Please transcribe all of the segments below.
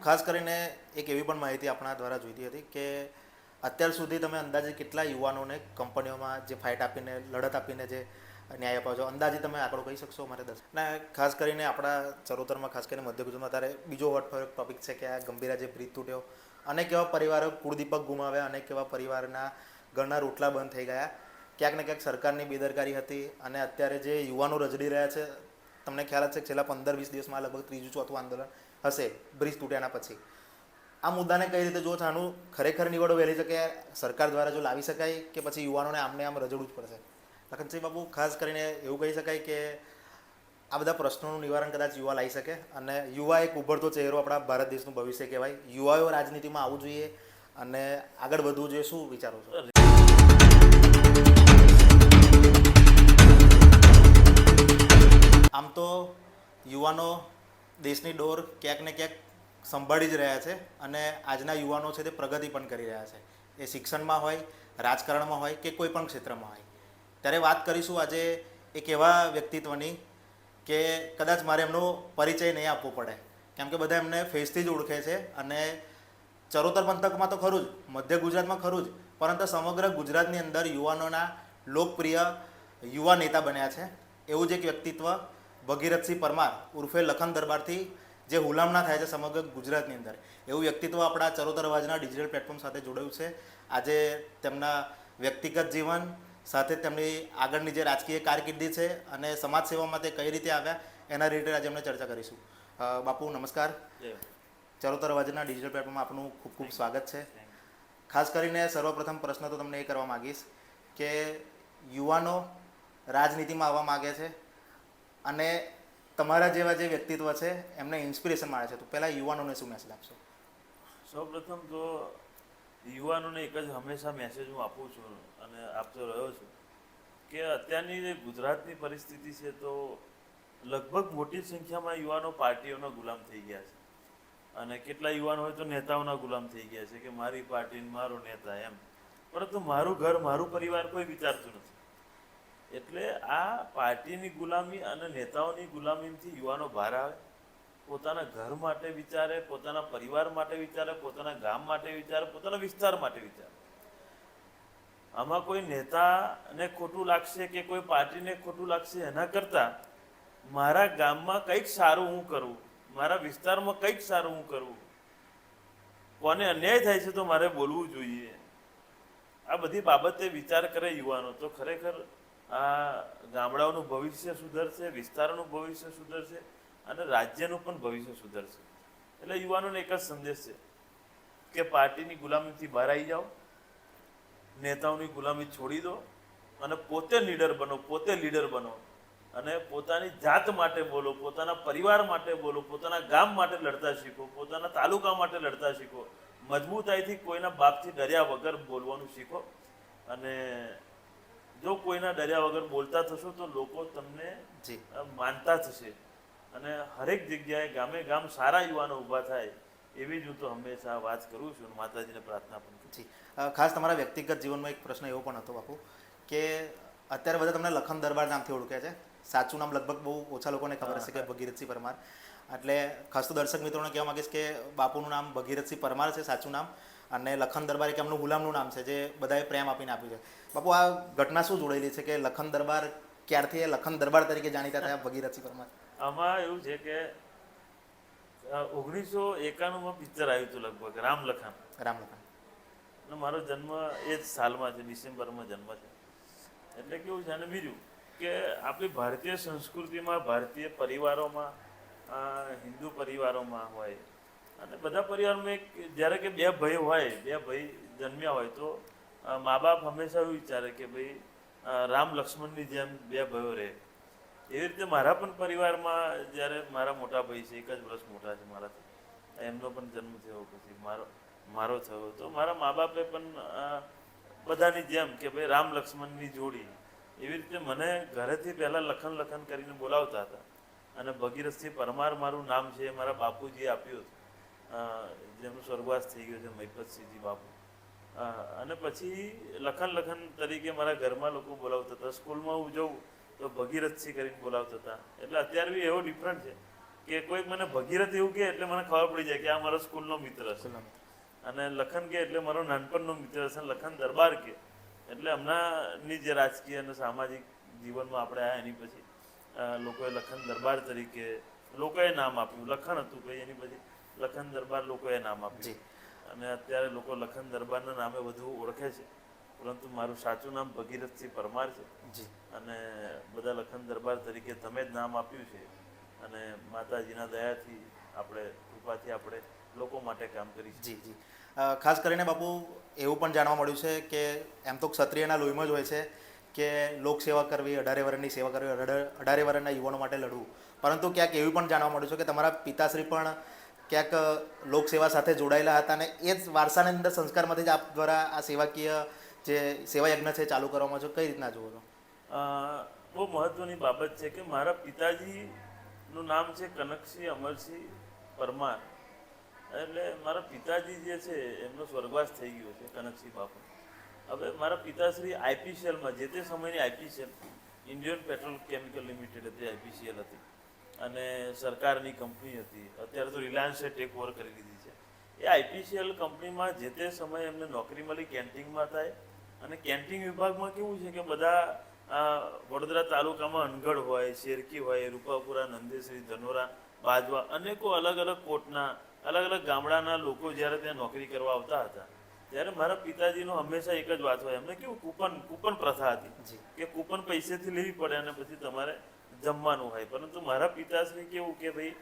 ખાસ કરીને એક એવી પણ માહિતી આપણા દ્વારા જોઈતી હતી કે અત્યાર સુધી તમે અંદાજે કેટલા યુવાનોને કંપનીઓમાં જે ફાઇટ આપીને લડત આપીને જે ન્યાય અપાવો છો, અંદાજે તમે આંકડો કહી શકશો મારે દસ? અને ખાસ કરીને આપણા ચરોતરમાં, ખાસ કરીને મધ્ય ગુજરાતમાં અત્યારે બીજો હોટ ટોપિક છે કે આ ગંભીરા જે બ્રિજ તૂટ્યો, અનેક એવા પરિવારો કુળદીપક ગુમાવ્યા, અનેક એવા પરિવારના ઘરના રોટલા બંધ થઈ ગયા. ક્યાંક ને ક્યાંક સરકારની બેદરકારી હતી. અને અત્યારે જે યુવાનો રજડી રહ્યા છે, તમને ખ્યાલ જ છે કે છેલ્લા 15-20 દિવસમાં લગભગ ત્રીજું ચોથું આંદોલન હશે બ્રિજ તૂટ્યાના પછી. આ મુદ્દાને કઈ રીતે જો આનું ખરેખર નિવડો વહેલી શકે સરકાર દ્વારા જો લાવી શકાય કે પછી યુવાનોને આમને આમ રજડવું જ પડશે? લખનસિંહ બાબુ, ખાસ કરીને એવું કહી શકાય કે આ બધા પ્રશ્નોનું નિવારણ કદાચ યુવા લાવી શકે. અને યુવા એક ઉભરતો ચહેરો આપણા ભારત દેશનું ભવિષ્ય કહેવાય. યુવાઓ રાજનીતિમાં આવવું જોઈએ અને આગળ વધવું જોઈએ. શું વિચારો છો? આમ તો યુવાનો દેશની ડોર ક્યાંક ને ક્યાંક સંભાળી જ રહ્યા છે અને આજના યુવાનો છે તે પ્રગતિ પણ કરી રહ્યા છે. એ શિક્ષણમાં હોય, રાજકારણમાં હોય કે કોઈ પણ ક્ષેત્રમાં હોય. ત્યારે વાત કરીશું આજે એક એવા વ્યક્તિત્વની કે કદાચ મારે એમનો પરિચય નહીં આપવો પડે, કેમ કે બધા એમને ફેસથી જ ઓળખે છે. અને ચરોતર પંથકમાં તો ખરું જ, મધ્ય ગુજરાતમાં ખરું જ, પરંતુ સમગ્ર ગુજરાતની અંદર યુવાનોના લોકપ્રિય યુવા નેતા બન્યા છે. એવું જ એક વ્યક્તિત્વ ભગીરથસિંહ પરમાર ઉર્ફે લખન દરબારથી જે હુલામણા થાય છે સમગ્ર ગુજરાતની અંદર, એવું વ્યક્તિત્વ આપણા ચરોતર અવાજના ડિજિટલ પ્લેટફોર્મ સાથે જોડાયું છે. આજે તેમના વ્યક્તિગત જીવન સાથે તેમની આગળની જે રાજકીય કારકિર્દી છે અને સમાજ સેવામાં તે કઈ રીતે આવ્યા એના રિલેટેડ આજે અમને ચર્ચા કરીશું. બાપુ નમસ્કાર. ચરોતર અવાજના ડિજિટલ પ્લેટફોર્મમાં આપનું ખૂબ ખૂબ સ્વાગત છે. ખાસ કરીને સર્વપ્રથમ પ્રશ્ન તો તમને એ કરવા માગીશ કે યુવાનો રાજનીતિમાં આવવા માગે છે અને તમારા જેવા જે વ્યક્તિત્વ છે એમને ઇન્સ્પિરેશન મળે છે, તો પહેલાં યુવાનોને શું મેસેજ આપશો? સૌપ્રથમ તો યુવાનોને એક જ હંમેશા મેસેજ હું આપું છું અને આપતો રહ્યો છું કે અત્યારની જે ગુજરાતની પરિસ્થિતિ છે તો લગભગ મોટી સંખ્યામાં યુવાનો પાર્ટીઓના ગુલામ થઈ ગયા છે. અને કેટલા યુવાનો હોય તો નેતાઓના ગુલામ થઈ ગયા છે કે મારી પાર્ટી મારો નેતા એમ, પરંતુ મારું ઘર મારું પરિવાર કોઈ વિચારતું નથી. એટલે આ પાર્ટીની ગુલામી અને નેતાઓની ગુલામીથી યુવાનો બહાર આવે, પોતાના ઘર માટે વિચારે, પોતાના પરિવાર માટે વિચારે, પોતાના ગામ માટે વિચારે, પોતાના વિસ્તાર માટે વિચારે. આમાં કોઈ નેતાને ખોટું લાગશે કે કોઈ પાર્ટીને ખોટું લાગશે એના કરતાં મારા ગામમાં કંઈક સારું હું કરું, મારા વિસ્તારમાં કંઈક સારું હું કરું, કોને અન્યાય થાય છે તો મારે બોલવું જોઈએ, આ બધી બાબતે વિચાર કરે યુવાનો તો ખરેખર આ ગામડાઓનું ભવિષ્ય સુધરશે, વિસ્તારોનું ભવિષ્ય સુધરશે અને રાજ્યનું પણ ભવિષ્ય સુધરશે. એટલે યુવાનોને એક જ સંદેશ છે કે પાર્ટીની ગુલામીથી બહાર આવી જાઓ, નેતાઓની ગુલામી છોડી દો અને પોતે લીડર બનો, પોતે લીડર બનો અને પોતાની જાત માટે બોલો, પોતાના પરિવાર માટે બોલો, પોતાના ગામ માટે લડતા શીખો, પોતાના તાલુકા માટે લડતા શીખો. મજબૂતાઈથી કોઈના બાપથી ડર્યા વગર બોલવાનું શીખો. અને જો કોઈના ડર્યા વગર બોલતા થશો તો લોકો તમને માનતા થશે અને હરેક જગ્યાએ ગામે ગામ સારા યુવાનો ઊભા થાય એવી જ હું તો હંમેશા વાત કરું છું, માતાજીને પ્રાર્થના પણ કરું છું. ખાસ તમારા વ્યક્તિગત જીવનમાં એક પ્રશ્ન એવો પણ હતો બાપુ કે અત્યારે બધા તમને લખન દરબાર નામથી ઓળખે છે. સાચું નામ લગભગ બહુ ઓછા લોકોને ખબર હશે કે ભગીરથસિંહ પરમાર. એટલે ખાસ તો દર્શક મિત્રોને કહેવા માંગીશ કે બાપુનું નામ ભગીરથસિંહ પરમાર છે સાચું નામ, અને લખન દરબાર એક એમનું ગુલામનું નામ છે જે બધાએ પ્રેમ આપીને આપ્યું છે. બાપુ, આ ઘટના શું જોડેલી છે કે લખન દરબાર ક્યારથી લખન દરબાર તરીકે જાણીતા થયા ભગીરથસિંહ પરમાર? આમાં એવું છે કે 1991માં પિક્ચર આવ્યું હતું લગભગ રામલખન. અને મારો જન્મ એ જ સાલમાં છે, ડિસેમ્બરમાં જન્મ છે. એટલે કેવું છે, અને બીજું કે આપણી ભારતીય સંસ્કૃતિમાં, ભારતીય પરિવારોમાં, હિન્દુ પરિવારોમાં હોય અને બધા પરિવારમાં એક જ્યારે કે બે ભાઈ હોય, બે ભાઈ જન્મ્યા હોય તો મા બાપ હંમેશા એવું વિચારે કે ભાઈ રામ લક્ષ્મણની જેમ બે ભાઈઓ રહે. એવી રીતે મારા પણ પરિવારમાં જ્યારે મારા મોટા ભાઈ છે, એક જ વર્ષ મોટા છે મારાથી, એમનો પણ જન્મ થયો, પછી મારો થયો, તો મારા મા બાપે પણ બધાની જેમ કે ભાઈ રામ લક્ષ્મણની જોડી, એવી રીતે મને ઘરેથી પહેલાં લખન લખન કરીને બોલાવતા હતા. અને ભગીરથસિંહ પરમાર મારું નામ છે, મારા બાપુજીએ આપ્યું હતું, જેમનું સ્વર્ગવાસ થઈ ગયો છે, મહિપતસિંહજી બાપુ. અને પછી લખન લખન તરીકે મારા ઘરમાં લોકો બોલાવતા હતા. સ્કૂલમાં હું જઉં તો ભગીરથસિંહ કરીને બોલાવતા હતા. એટલે અત્યારે બી એવો ડિફરન્ટ છે કે કોઈક મને ભગીરથ એવું કહે એટલે મને ખબર પડી જાય કે આ મારો સ્કૂલનો મિત્ર છે. અને લખન કે એટલે મારો નાનપણનો મિત્ર છે. લખન દરબાર કે એટલે હમણાંની જે રાજકીય અને સામાજિક જીવનમાં આપણે આવ્યા એની પછી લોકોએ લખન દરબાર તરીકે લોકોએ નામ આપ્યું. લખન હતું કંઈ એની પછી લખન દરબાર લોકોએ નામ આપ્યું. અને અત્યારે લોકો લખન દરબારના નામે વધુ ઓળખે છે, પરંતુ મારું સાચું નામ ભગીરથસિંહ પરમાર છે. અને બધા લખન દરબાર તરીકે તમે જ નામ આપ્યું છે. અને માતાજીના દયાથી આપણે કૃપાથી આપણે લોકો માટે કામ કરી છે. જી. ખાસ કરીને બાપુ એવું પણ જાણવા મળ્યું છે કે એમ તો ક્ષત્રિયના લોહીમાં જ હોય છે કે લોકસેવા કરવી, 18 વર્ષની સેવા કરવી, 18 વર્ષના યુવાનો માટે લડવું. પરંતુ ક્યાંક એવું પણ જાણવા મળ્યું છે કે તમારા પિતાશ્રી પણ ક્યાંક લોકસેવા સાથે જોડાયેલા હતા અને એ જ વારસાની અંદર સંસ્કારમાંથી જ આપ દ્વારા આ સેવાકીય જે સેવા યજ્ઞ છે ચાલુ કરવામાં છો, કઈ રીતના જુઓ છો? બહુ મહત્વની બાબત છે કે મારા પિતાજીનું નામ છે કનકસિંહ અમરસિંહ પરમાર. એટલે મારા પિતાજી જે છે એમનો સ્વર્ગવાસ થઈ ગયો છે, કનકસિંહ બાપુ. હવે મારા પિતાશ્રી આઈપીસીએલમાં, જે તે સમયની IPCL Indian petrol chemical limited હતી, આઈપીસીએલ હતી અને સરકારની કંપની હતી. અત્યારે તો રિલાયન્સે ટેક ઓવર કરી લીધી છે. એ આઈપીસીએલ કંપનીમાં જે તે સમયે એમને નોકરી મળી કેન્ટીનમાં થાય. અને કેન્ટીન વિભાગમાં કેવું છે કે બધા વડોદરા તાલુકામાં અનગઢ હોય, શેરકી હોય, રૂપાપુરા, નંદેશ્રી, ધનોરા, બાજવા, અનેકો અલગ અલગ કોટના અલગ અલગ ગામડાના લોકો જ્યારે ત્યાં નોકરી કરવા આવતા હતા ત્યારે મારા પિતાજીનો હંમેશા એક જ વાત હોય, એમને કેવું કૂપન પ્રથા હતી કે કૂપન પૈસેથી લેવી પડે અને પછી તમારે જમવાનું હોય. પરંતુ મારા પિતાશ્રી કેવું કે ભાઈ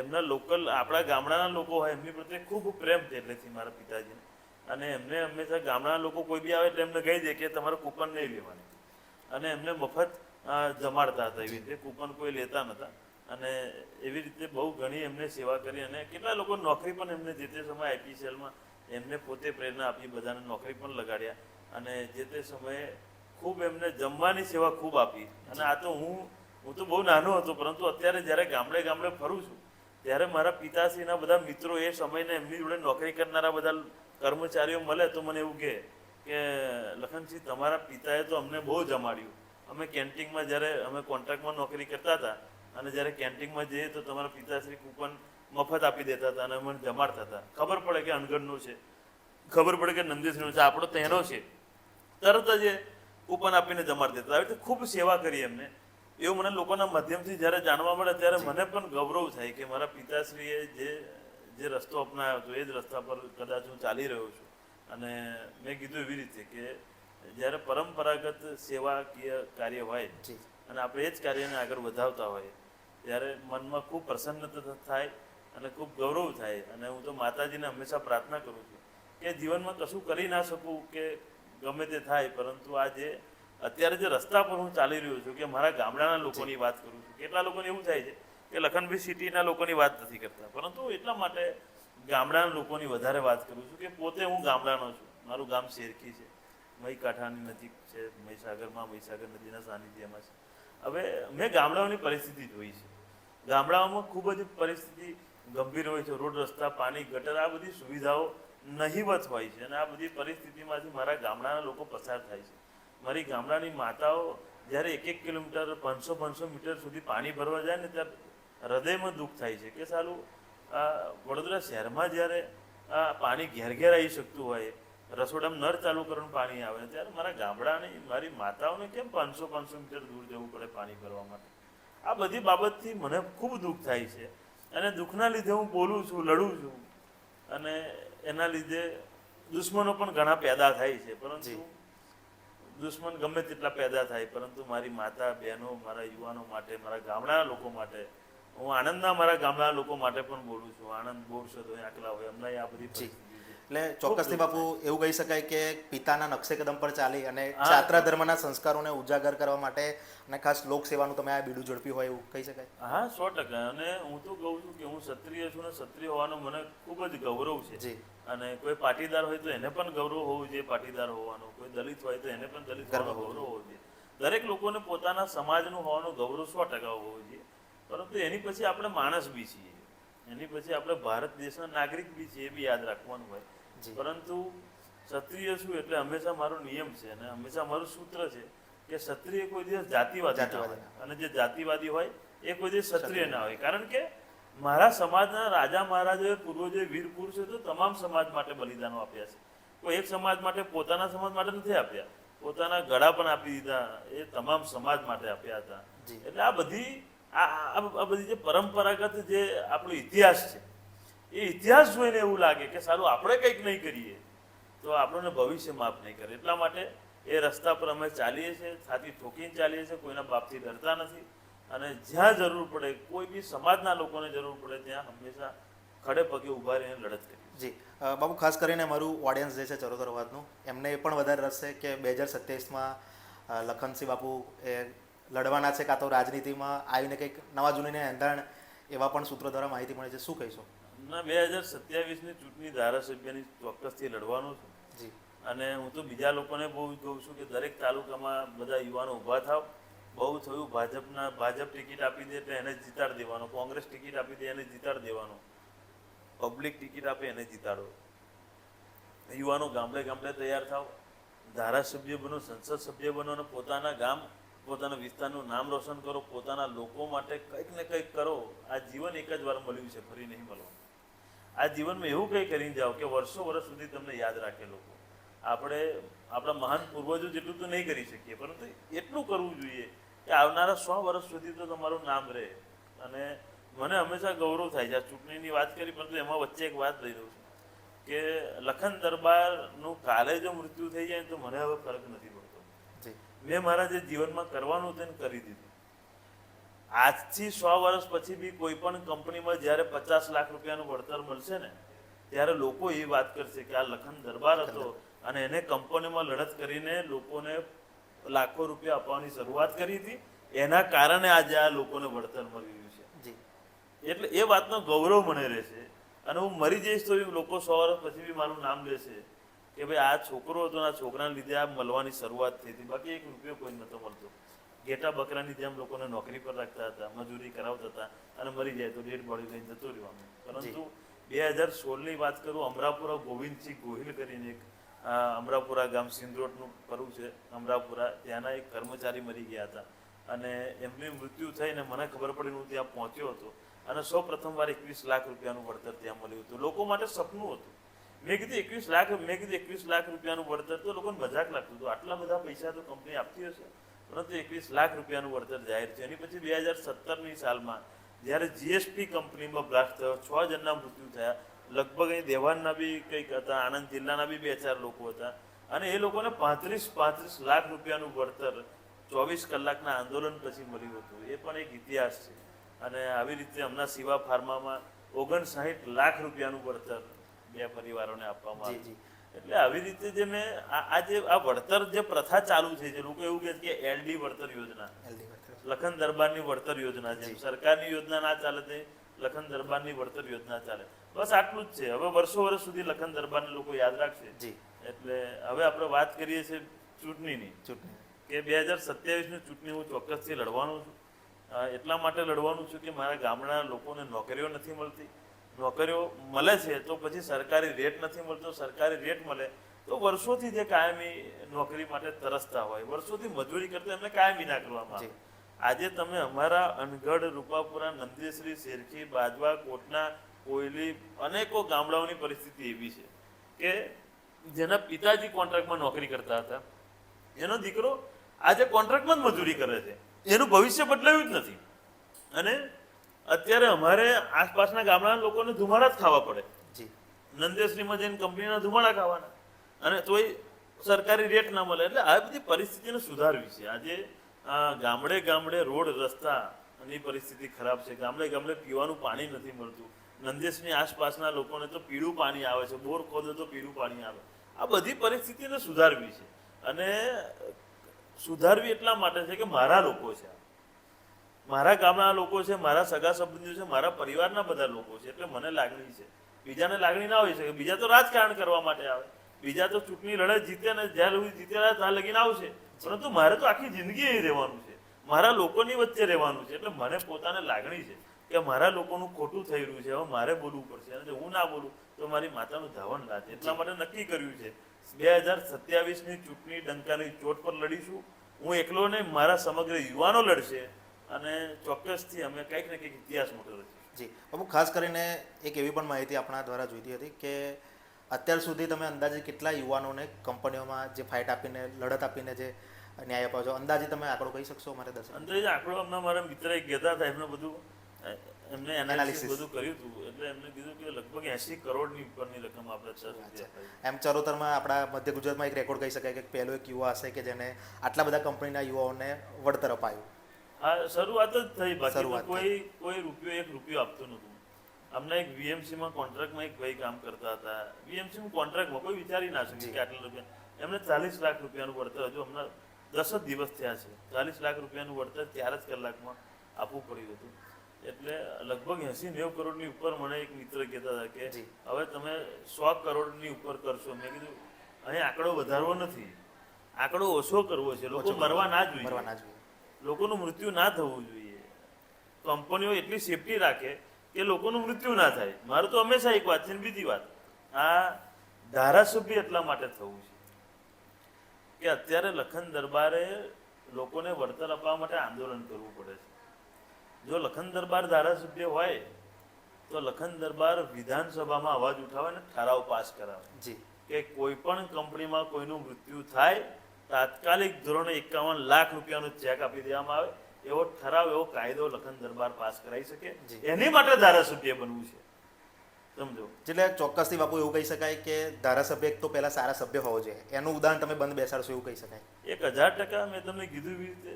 એમના લોકલ આપણા ગામડાના લોકો હોય એમની પ્રત્યે ખૂબ પ્રેમ છે એટલેથી મારા પિતાજીને. અને એમને હંમેશા ગામડાના લોકો કોઈ બી આવે એટલે એમને કહી દે કે તમારે કૂપન નહીં લેવાની. અને એમને મફત જમાડતા હતા. એવી રીતે કૂપન કોઈ લેતા નહોતા. અને એવી રીતે બહુ ઘણી એમને સેવા કરી. અને કેટલા લોકો નોકરી પણ એમને જે તે સમયે આઈપીસીએલમાં એમને પોતે પ્રેરણા આપી, બધાને નોકરી પણ લગાડ્યા. અને જે તે સમયે ખૂબ એમને જમવાની સેવા ખૂબ આપી. અને આ તો હું તો બહુ નાનો હતો, પરંતુ અત્યારે જ્યારે ગામડે ગામડે ફરું છું ત્યારે મારા પિતાશ્રીના બધા મિત્રો એ સમયને એમની જોડે નોકરી કરનારા બધા કર્મચારીઓ મળે તો મને એવું કહે કે લખનસિંહ, તમારા પિતાએ તો અમને બહુ જમાડ્યું. અમે કેન્ટીનમાં જ્યારે અમે કોન્ટ્રાક્ટમાં નોકરી કરતા હતા અને જ્યારે કેન્ટીનમાં જઈએ તો તમારા પિતાશ્રી કૂપન મફત આપી દેતા હતા અને અમને જમાડતા હતા. ખબર પડે કે અનગઢનો છે, ખબર પડે કે નંદેશ્રીનો છે, આપણો તહેનો છે, તરત જ એ કૂપન આપીને જમાડી દેતા. આવી રીતે ખૂબ સેવા કરી એમને. એવું મને લોકોના માધ્યમથી જ્યારે જાણવા મળે ત્યારે મને પણ ગૌરવ થાય કે મારા પિતાશ્રીએ જે રસ્તો અપનાવ્યો હતો એ જ રસ્તા પર કદાચ હું ચાલી રહ્યો છું. અને મેં કીધું એવી રીતે કે જ્યારે પરંપરાગત સેવાકીય કાર્ય હોય અને આપણે એ જ કાર્યને આગળ વધાવતા હોય ત્યારે મનમાં ખૂબ પ્રસન્નતા થાય અને ખૂબ ગૌરવ થાય. અને હું તો માતાજીને હંમેશા પ્રાર્થના કરું છું કે જીવનમાં કશું કરી ના શકું કે ગમે તે થાય, પરંતુ આ જે અત્યારે જે રસ્તા પર હું ચાલી રહ્યો છું કે મારા ગામડાના લોકોની વાત કરું છું. કેટલા લોકોને એવું થાય છે કે લખનભાઈ સિટીના લોકોની વાત નથી કરતા, પરંતુ એટલા માટે ગામડાના લોકોની વધારે વાત કરું છું કે પોતે હું ગામડાનો છું. મારું ગામ શેરકી છે, મહી કાંઠાની નજીક છે, મહીસાગરમાં, મહીસાગર નદીના સાનિધ્યમાં છે. હવે મેં ગામડાઓની પરિસ્થિતિ જોઈ છે. ગામડાઓમાં ખૂબ જ પરિસ્થિતિ ગંભીર હોય છે. રોડ, રસ્તા, પાણી, ગટર, આ બધી સુવિધાઓ નહિવત હોય છે. અને આ બધી પરિસ્થિતિમાંથી મારા ગામડાના લોકો પસાર થાય છે. મારી ગામડાની માતાઓ જ્યારે 1 કિલોમીટર 500 મીટર સુધી પાણી ભરવા જાય ને ત્યારે હૃદયમાં દુઃખ થાય છે કે સાલું વડોદરા શહેરમાં જ્યારે પાણી ઘેર ઘેર આવી શકતું હોય, રસોડામાં નળ ચાલુ કરવાનું પાણી આવે ત્યારે મારા ગામડાની મારી માતાઓને કેમ 500 મીટર દૂર જવું પડે પાણી ભરવા માટે. આ બધી બાબતથી મને ખૂબ દુઃખ થાય છે. અને દુઃખના લીધે હું બોલું છું, લડું છું. અને એના લીધે દુશ્મનો પણ ઘણા પેદા થાય છે. પરંતુ દુશ્મન ગમે તેટલા પેદા થાય, પરંતુ મારી માતા, બહેનો, મારા યુવાનો માટે, મારા ગામડાના લોકો માટે, હું આણંદના મારા ગામડાના લોકો માટે પણ બોલું છું. આણંદ, બોરસદ હોય, આકલા હોય, અમને આ બધી પરિસ્થિતિ એટલે ચોક્કસથી બાપુ એવું કહી શકાય કે પિતાના નકશે કદમ પર ચાલી અને ક્ષાત્ર ધર્મના સંસ્કારોને ઉજાગર કરવા માટે અને ખાસ લોકસેવાનું તમે આ બીડું ઝડપ્યું હોય એવું કહી શકાય. હા, 100%. અને હું તો કહું છું કે હું ક્ષત્રિય છું ને ક્ષત્રિય હોવાનો મને ખૂબ જ ગૌરવ છે. અને કોઈ પાટીદાર હોય તો એને પણ ગૌરવ હોવું જોઈએ પાટીદાર હોવાનો, કોઈ દલિત હોય તો એને પણ દલિત હોવાનો ગૌરવ હોવો જોઈએ. દરેક લોકોને પોતાના સમાજનું હોવાનો ગૌરવ 100% હોવો જોઈએ. પરંતુ એની પછી આપણે માણસ બી છીએ, એની પછી આપણે ભારત દેશના નાગરિક બી છીએ, એ બી યાદ રાખવાનું હોય. પરંતુ ક્ષત્રિય છું એટલે હંમેશા મારો નિયમ છે અને હંમેશા મારું સૂત્ર છે કે ક્ષત્રિય કોઈ દિવસ જાતિવાદી ના હોય અને જે જાતિવાદી હોય એ કોઈ દિવસ ક્ષત્રિય ના હોય. કારણ કે મારા સમાજના રાજા મહારાજોએ પૂર્વજોએ વીર પુરુષો તો તમામ સમાજ માટે બલિદાનો આપ્યા છે. કોઈ એક સમાજ માટે, પોતાના સમાજ માટે નથી આપ્યા, પોતાના ગળા પણ આપી દીધા, એ તમામ સમાજ માટે આપ્યા હતા. જી. એટલે આ બધી આ બધી જે પરંપરાગત જે આપણો ઇતિહાસ છે, એ ઇતિહાસ જોઈને એવું લાગે કે સારું આપણે કંઈક નહીં કરીએ તો આપણને ભવિષ્ય માફ નહીં કરે. એટલા માટે એ રસ્તા પર અમે ચાલીએ છીએ, છાતી ઠોકીને ચાલીએ છીએ, કોઈના બાપથી ડરતા નથી. અને જ્યાં જરૂર પડે, કોઈ બી સમાજના લોકોને જરૂર પડે ત્યાં હંમેશા ખડે પગે ઊભા રહીને લડત કરીએ. જી બાબુ, ખાસ કરીને મારું ઓડિયન્સ જે છે ચરોતર અવાજનું, એમને એ પણ વધારે રસ છે કે 2027માં લખનસિંહ બાપુ એ લડવાના છે, કાં તો રાજનીતિમાં આવીને કંઈક નવા જૂનીને એંધાણ એવા પણ સૂત્રો દ્વારા માહિતી મળે છે. શું કહીશો? ના, 2027ની ચૂંટણી ધારાસભ્યની ચોક્કસથી લડવાનું છું. જી. અને હું તો બીજા લોકોને બહુ કહું છું કે દરેક તાલુકામાં બધા યુવાનો ઊભા થાવ. બહુ થયું ભાજપ ટિકિટ આપી દે એટલે એને જીતાડી દેવાનો, કોંગ્રેસ ટિકિટ આપી દે એને જીતાડી દેવાનો, પબ્લિક ટિકિટ આપે એને જીતાડો. યુવાનો ગામડે ગામડે તૈયાર થાવ, ધારાસભ્ય બનો, સંસદ સભ્ય બનો અને પોતાના ગામ, પોતાના વિસ્તારનું નામ રોશન કરો, પોતાના લોકો માટે કંઈક ને કંઈક કરો. આ જીવન એક જ વાર મળ્યું છે, ફરી નહીં મળવાનું. આ જીવનમાં એવું કંઈ કરીને જાઓ કે વર્ષો વર્ષ સુધી તમને યાદ રાખે લોકો. આપણે આપણા મહાન પૂર્વજો જેટલું તો નહીં કરી શકીએ, પરંતુ એટલું કરવું જોઈએ કે આવનારા 100 વર્ષ સુધી તો તમારું નામ રહે. અને મને હંમેશા ગૌરવ થાય છે. આ ચૂંટણીની વાત કરી, પરંતુ એમાં વચ્ચે એક વાત લઈ રહ્યું છું કે લખન દરબારનું કાલે જો મૃત્યુ થઈ જાય તો મને હવે ફરક નથી પડતો. મેં મારા જે જીવનમાં કરવાનું હતું એને કરી દીધું. આજથી 100 વર્ષ પછી બી કોઈ પણ કંપનીમાં જ્યારે 50 લાખ રૂપિયાનું વળતર મળશે ને, ત્યારે લોકો એ વાત કરશે કે આ લખન દરબાર હતો અને એને કંપનીમાં લડત કરીને લોકોને લાખો રૂપિયા આપવાની શરૂઆત કરી હતી, એના કારણે આજે આ લોકોને વળતર મળ્યું છે. એટલે એ વાતનો ગૌરવ મને રહેશે. અને હું મરી જઈશ તો લોકો 100 વર્ષ પછી બી મારું નામ લેશે કે ભાઈ આ છોકરો હતો, આ છોકરાને લીધે આ મળવાની શરૂઆત થઈ હતી. બાકી 1 રૂપિયો કોઈ નહોતો મળતો. ઘેટા બકરાની જેમ લોકોને નોકરી પર રાખતા હતા, મજૂરી કરાવતા હતા, અને મરી જાય તો ડેડ બોડી લઈને જતો રહેવાનું. પરંતુ 2016ની વાત કરું, અમરાપુરા ગોવિંદસિંહ ગોહિલ કરીને એક અમરાપુરા ગામ સિંદરોટનું કરવું છે, અમરાપુરા, ત્યાંના એક કર્મચારી મરી ગયા હતા અને એમની મૃત્યુ થઈને મને ખબર પડી, હું ત્યાં પહોંચ્યો હતો અને સૌ પ્રથમવાર 21 લાખ રૂપિયાનું વળતર ત્યાં મળ્યું હતું. લોકો માટે સપનું હતું. મેં કીધું 21 લાખ રૂપિયાનું વળતર, તો લોકોને મજાક લાગતું હતું, આટલા બધા પૈસા તો કંપની આપતી હશે, પરંતુ 21 લાખ રૂપિયાનું વળતર જાહેર છે. એની પછી 2017ની સાલમાં જ્યારે જીએસપી કંપનીમાં બ્લાસ્ટ થયો, 6 જણના મૃત્યુ થયા. લગભગ અહીં દેવાનના બી કંઈક હતા, આણંદ જિલ્લાના બી 2-4 લોકો હતા, અને એ લોકોને 35 લાખ રૂપિયાનું વળતર 24 કલાકના આંદોલન પછી મળ્યું હતું. એ પણ એક ઇતિહાસ છે. અને આવી રીતે હમણાં શિવા ફાર્મામાં 59 લાખ રૂપિયાનું વળતર 2 પરિવારોને આપવામાં આવ્યું. એટલે આવી રીતે જે મેં આ વળતર જે પ્રથા ચાલુ છે, જે લોકો એવું કહે છે કે એલડી વળતર યોજના, લખન દરબારની વળતર યોજના, જેમ સરકારની યોજના ના ચાલે તે લખન દરબારની વળતર યોજના ચાલે. બસ આટલું જ છે. હવે વર્ષો સુધી લખન દરબારને લોકો યાદ રાખશે. એટલે હવે આપણે વાત કરીએ છીએ ચૂંટણીની, કે 2027ની ચૂંટણી હું ચોક્કસથી લડવાનું છું. એટલા માટે લડવાનું છું કે મારા ગામના લોકોને નોકરીઓ નથી મળતી. નોકરીઓ મળે છે તો પછી સરકારી રેટ નથી મળતો. સરકારી રેટ મળે તો વર્ષોથી જે કાયમી નોકરી માટે તરસતા હોય, વર્ષોથી મજૂરી કરતા એમને કાયમી ના કરવામાં આવે. આજે તમે અમારા અનગઢ, રૂપાપુરા, નંદેશ્રી, શેરખી, બાજવા, કોટના, કોયલી, અનેકો ગામડાઓની પરિસ્થિતિ એવી છે કે જેના પિતાજી કોન્ટ્રાક્ટમાં નોકરી કરતા હતા, એનો દીકરો આજે કોન્ટ્રાક્ટમાં જ મજૂરી કરે છે, એનું ભવિષ્ય બદલાયું જ નથી. અને અત્યારે અમારે આસપાસના ગામડાના લોકોને ધુમાડા જ ખાવા પડે. નંદેશ્રીમાં જઈને કંપનીના ધુમાડા ખાવાના, અને તોય સરકારી રેટ ના મળે. એટલે આ બધી પરિસ્થિતિને સુધારવી છે. આજે ગામડે ગામડે રોડ, રસ્તાની પરિસ્થિતિ ખરાબ છે. ગામડે ગામડે પીવાનું પાણી નથી મળતું. નંદેશની આસપાસના લોકોને તો પીળું પાણી આવે છે, બોર ખોદો તો પીળું પાણી આવે. આ બધી પરિસ્થિતિને સુધારવી છે. અને સુધારવી એટલા માટે છે કે મારા લોકો છે, મારા ગામના લોકો છે, મારા સગા સંબંધીઓ છે, મારા પરિવારના બધા લોકો છે. એટલે મને લાગણી છે. બીજાને લાગણી ના હોય છે. બીજા તો રાજકારણ કરવા માટે આવે, બીજા તો ચૂંટણી લડે, જીતે ને જ્યાં સુધી જીતેલા ત્યાં લગીને આવશે. પરંતુ મારે તો આખી જિંદગી અહીં રહેવાનું છે, મારા લોકોની વચ્ચે રહેવાનું છે. એટલે મને પોતાને લાગણી છે કે મારા લોકોનું ખોટું થઈ રહ્યું છે, હવે મારે બોલવું પડશે. અને જો હું ના બોલું તો મારી માતાનું ધાવણ લાગે. એટલા માટે નક્કી કર્યું છે 2027ની ચૂંટણી ડંકાની ચોટ પર લડીશું. હું એકલો નહીં, મારા સમગ્ર યુવાનો લડશે, અને ચોક્કસથી અમે કંઈક ને કંઈક ઇતિહાસ મોટો રચીશું. જી બાબુ, ખાસ કરીને એક એવી પણ માહિતી આપણા દ્વારા જોઈતી હતી કે અત્યાર સુધી તમે અંદાજે કેટલા યુવાનોને કંપનીઓમાં જે ફાઇટ આપીને લડત આપીને જે ન્યાય અપાવો છો, અંદાજે તમે આંકડો કહી શકશો અમારે દર્શક? અંદાજે આંકડો હમણાં મારા મિત્ર એક કહેતા હતા, એમને એનાલિસિસ Analysis. બધું કર્યું હતું, એટલે એમને કીધું કે લગભગ 80 કરોડની ઉપરની રકમ આપણે અત્યાર સુધી અપાઈ. એમ ચરોતરમાં આપણા મધ્ય ગુજરાતમાં એક રેકોર્ડ કહી શકાય કે પહેલો એક યુવા હશે કે જેને આટલા બધા કંપનીના યુવાઓને વળતર અપાયું. હા, શરૂઆત જ થઈ, બાકી તો શરૂઆત કોઈ રૂપિયો એક રૂપિયો આપતું નહોતું. અમને એક વીએમસીમાં કોન્ટ્રાક્ટમાં એક ભાઈ કામ કરતા હતા. વીએમસીમાં કોન્ટ્રાક્ટમાં કોઈ વિચારી ના શકે કે આટલા રૂપિયા, એમને 40 લાખ રૂપિયાનું વળતર હજુ હમણાં 10 જ દિવસ થયા છે, 40 લાખ રૂપિયાનું વળતર 4 જ કલાકમાં આપવું પડ્યું હતું. એટલે લગભગ 80-90 કરોડની ઉપર મને એક મિત્ર કહેતા હતા કે જી. હવે તમે 100 કરોડની ઉપર કરશો. મેં કીધું અહીં આંકડો વધારવો નથી, આંકડો ઓછો કરવો છે. લોકો મરવા ના જોઈએ, મરવા ના જોઈએ. લોકોનું મૃત્યુ ના થવું જોઈએ. કંપનીઓ એટલી સેફટી રાખે કે લોકોનું મૃત્યુ ના થાય. મારું તો હંમેશા એક વાત છે. ને બીજી વાત, આ ધારાસભ્ય એટલા માટે થવું છે કે અત્યારે લખન દરબારે લોકોને વળતર આપવા માટે આંદોલન કરવું પડે છે. જો લખન દરબાર ધારાસભ્ય હોય તો લખન દરબાર વિધાનસભામાં અવાજ ઉઠાવે ને ઠરાવ પાસ કરાવે જી. કે કોઈ પણ કંપનીમાં કોઈનું મૃત્યુ થાય તાત્કાલિક ધોરણે 51 લાખ રૂપિયાનો ચેક આપી દેવામાં આવે, એવો ઠરાવ, એવો કાયદો લખન દરબાર પાસ કરાવી શકે. જી. એની માટે ધારાસભ્ય બનવું છે, સમજો. એટલે ચોક્કસથી બાપુ એવું કહી શકાય કે ધારાસભ્ય એક તો પહેલા સારા સભ્ય હોવો જોઈએ. એનું ઉદાહરણ તમે બંધ બેસાડશો એવું કહી શકાય. 1000% મેં તમને કીધું એવી રીતે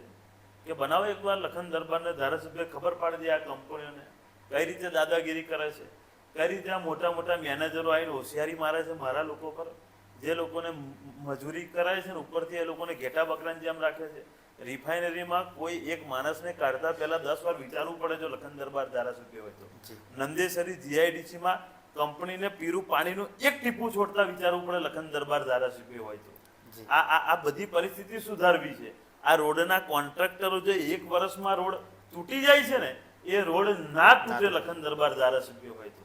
કે બનાવો એકવાર લખન દરબારને ધારાસભ્ય ખબર પાડી દે આ કંપનીઓને કઈ રીતે દાદાગીરી કરે છે, કઈ રીતે આ મોટા મોટા મેનેજરો આવીને હોશિયારી મારે છે મારા લોકો પર, જે લોકોને મજૂરી કરાય છે ને ઉપરથી એ લોકોને ઘેટા બકરાની જેમ રાખે છે. રિફાઇનરીમાં કોઈ એક માણસને કાઢતા પહેલા 10 વાર વિચારવું પડે જો લખન દરબાર ધારાસભ્ય હોય તો. નંદેસરી જીઆઈડીસીમાં કંપનીને પીરું પાણીનું એક ટીપું છોડતા વિચારવું પડે લખન દરબાર ધારાસભ્ય હોય તો. આ બધી પરિસ્થિતિ સુધારવી છે. આ રોડના કોન્ટ્રાક્ટરો જે 1 વર્ષમાં રોડ તૂટી જાય છે ને, એ રોડ ના તૂટે લખન દરબાર ધારાસભ્ય હોય તો.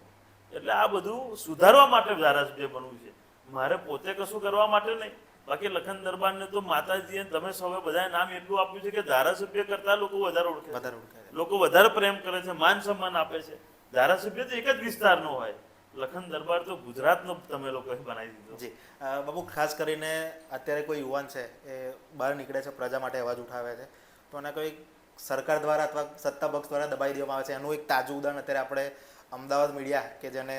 એટલે આ બધું સુધારવા માટે ધારાસભ્ય બનવું છે, મારે પોતે કશું કરવા માટે નહીં. બાકી લખન દરબારને તો માતાજીએ તમે સૌએ બધાએ નામ એટલું આપ્યું છે કે ધારાસભ્ય કરતા લોકો વધારે ઓળખે છે, લોકો વધારે પ્રેમ કરે છે, માન સન્માન આપે છે. ધારાસભ્ય તો એક જ વિસ્તારનો હોય, લખન દરબાર તો ગુજરાતનો તમે લોકોએ બનાવી દીધો. જી બાબુ, ખાસ કરીને અત્યારે કોઈ યુવાન છે એ બહાર નીકળે છે, પ્રજા માટે અવાજ ઉઠાવે છે, તો એને કોઈ સરકાર દ્વારા અથવા સત્તા પક્ષ દ્વારા દબાઈ દેવામાં આવે છે. એનું એક તાજું ઉદાહરણ અત્યારે આપણે અમદાવાદ મીડિયા કે જેને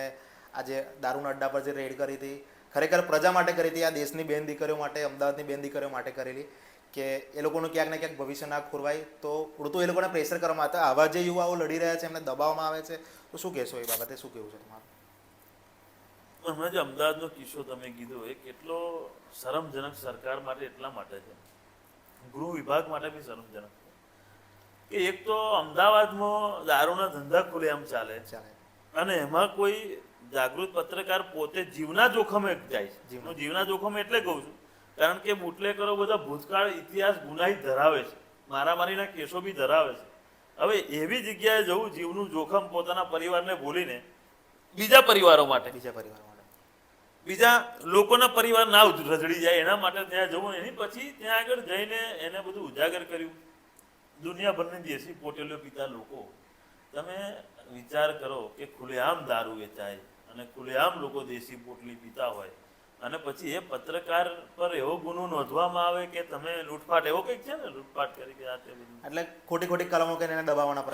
આજે દારૂના અડ્ડા પર જે રેડ કરી હતી, ખરેખર પ્રજા માટે કરી હતી, આ દેશની બેન દીકરીઓ માટે, અમદાવાદની બેન દીકરીઓ માટે કરેલી, કે એ લોકોનું ક્યાંક ને ક્યાંક ભવિષ્ય ના ખોરવાય, તો ઉડતું એ લોકોને પ્રેશર કરવામાં આવતા. આવા જે યુવાઓ લડી રહ્યા છે એમને દબાવવામાં આવે છે, તો શું કહેશો એ બાબતે? શું કહેવું છે તમારું? હમણાં જે અમદાવાદનો કિસ્સો તમે કીધો એ કેટલો શરમજનક સરકાર માટે એટલા માટે છે, ગૃહ વિભાગ માટે બી શરમજનક છે કે એક તો અમદાવાદમાં દારૂના ધંધા ખુલ્લેઆમ ચાલે અને એમાં કોઈ જાગૃત પત્રકાર પોતે જીવના જોખમે જાય છે. હું જીવના જોખમે એટલે કહું છું કારણ કે બુટલેકરો બધા ભૂતકાળ ઇતિહાસ ગુનાહિત ધરાવે છે, મારામારીના કેસો બી ધરાવે છે. હવે એવી જગ્યાએ જવું, જીવનું જોખમ પોતાના પરિવારને ભૂલીને બીજા પરિવારો માટે, બીજા લોકોના પરિવાર ના રજડી જાય એના માટે ત્યાં જવું. એની પછી ત્યાં આગળ જઈને એને બધું ઉજાગર કર્યું. દુનિયાભરની દેશી પોટેલીઓ પીતા લોકો, તમે વિચાર કરો કે ખુલ્લેઆમ દારૂ વેચાય અને ખુલ્લેઆમ લોકો દેશી પોટલી પીતા હોય અને પછી એ પત્રકાર પર એવો ગુનો નોંધવામાં આવે કે તમે લૂંટફાટ, એવો કંઈક છે ને, લૂંટફાટ કરી કે આ તે બધું, એટલે ખોટી ખોટી કલમો કરીને એને દબાવવાના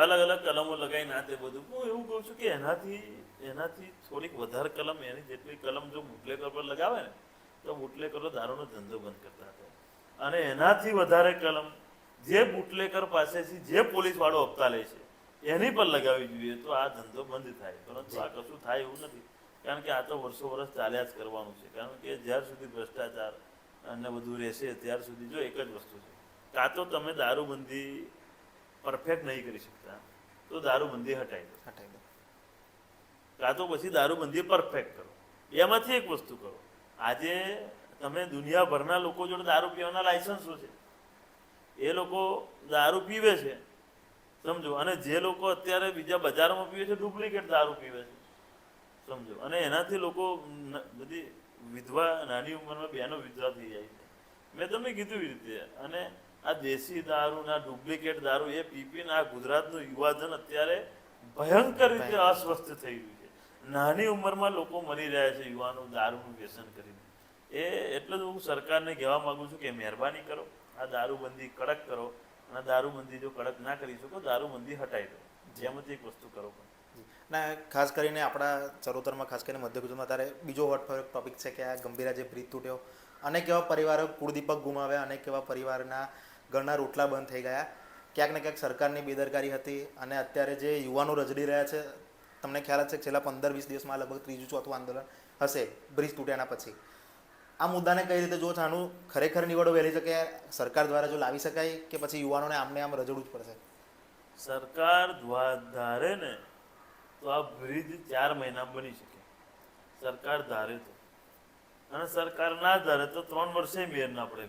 અલગ અલગ કલમો લગાવીને આ તે બધું. હું એવું કહું છું કે એનાથી થોડીક વધારે કલમ, એની જેટલી કલમ જો બુટલેકર પર લગાવે ને તો બુટલેકરો દારૂનો ધંધો બંધ કરતા હતા. અને એનાથી વધારે કલમ જે બુટલેકર પાસેથી જે પોલીસ વાળો હપ્તા લે છે એની પર લગાવવી જોઈએ, તો આ ધંધો બંધ થાય. પરંતુ આ કશું થાય એવું નથી, કારણ કે આ તો વર્ષો વર્ષ ચાલ્યા જ કરવાનું છે. કારણ કે જ્યાર સુધી ભ્રષ્ટાચાર અને બધું રહેશે ત્યાર સુધી જો એક જ વસ્તુ છે, કાં તો તમે દારૂબંધી પરફેક્ટ નહીં કરી શકતા તો દારૂબંધી હટાવી દો, કાં તો પછી દારૂબંધી પરફેક્ટ કરો. એમાંથી એક વસ્તુ કરો. આજે તમે દુનિયાભરના લોકો જોડે દારૂ પીવાના લાયસન્સો છે, એ લોકો દારૂ પીવે છે, સમજો. અને જે લોકો અત્યારે બીજા બજારમાં પીવે છે ડુપ્લિકેટ દારૂ પીવે છે, સમજો. અને એનાથી લોકો બધી વિધવા, નાની ઉંમરમાં બહેનો વિધવા થઈ જાય છે. મેં તમને કીધું એવી રીતે. અને આ દેશી દારૂ ના ડુપ્લિકેટ દારૂ એ પીપીને આ ગુજરાતનું યુવાધન અત્યારે ભયંકર રીતે અસ્વસ્થ થઈ ગયું છે. નાની ઉંમરમાં લોકો મરી રહ્યા છે, યુવાનો દારૂનું વ્યસન કરીને. એટલે જ હું સરકારને કહેવા માંગુ છું કે મહેરબાની કરો, આ દારૂબંધી કડક કરો, અને દારૂબંધી જો કડક ના કરી શકો, દારૂબંધી હટાવી દો. જેમાંથી એક વસ્તુ કરો પણ. ના, ખાસ કરીને આપણા ચરોતરમાં, ખાસ કરીને મધ્ય ગુજરાતમાં અત્યારે બીજો હોટ ટોપિક છે કે આ ગંભીરા જે બ્રિજ તૂટ્યો, અનેક એવા પરિવારો કુળદીપક ગુમાવ્યા, અનેક એવા પરિવારના ઘરના રોટલા બંધ થઈ ગયા. ક્યાંક ને ક્યાંક સરકારની બેદરકારી હતી. અને અત્યારે જે યુવાનો રજડી રહ્યા છે, તમને ખ્યાલ જ છે કે છેલ્લા 15-20 દિવસમાં લગભગ 3જું-4થું આંદોલન હશે બ્રિજ તૂટ્યાના પછી. આ મુદ્દાને કઈ રીતે જો આનું ખરેખર નિવડો વહેલી શકે સરકાર દ્વારા જો લાવી શકાય, કે પછી યુવાનોને આમને આમ રજડવું જ પડશે? સરકાર ધારે ને તો આ બ્રિજ 4 મહિનામાં બની શકે, સરકાર ધારે તો. અને સરકાર ના ધારે તો 3 વર્ષે મેર ના પડે.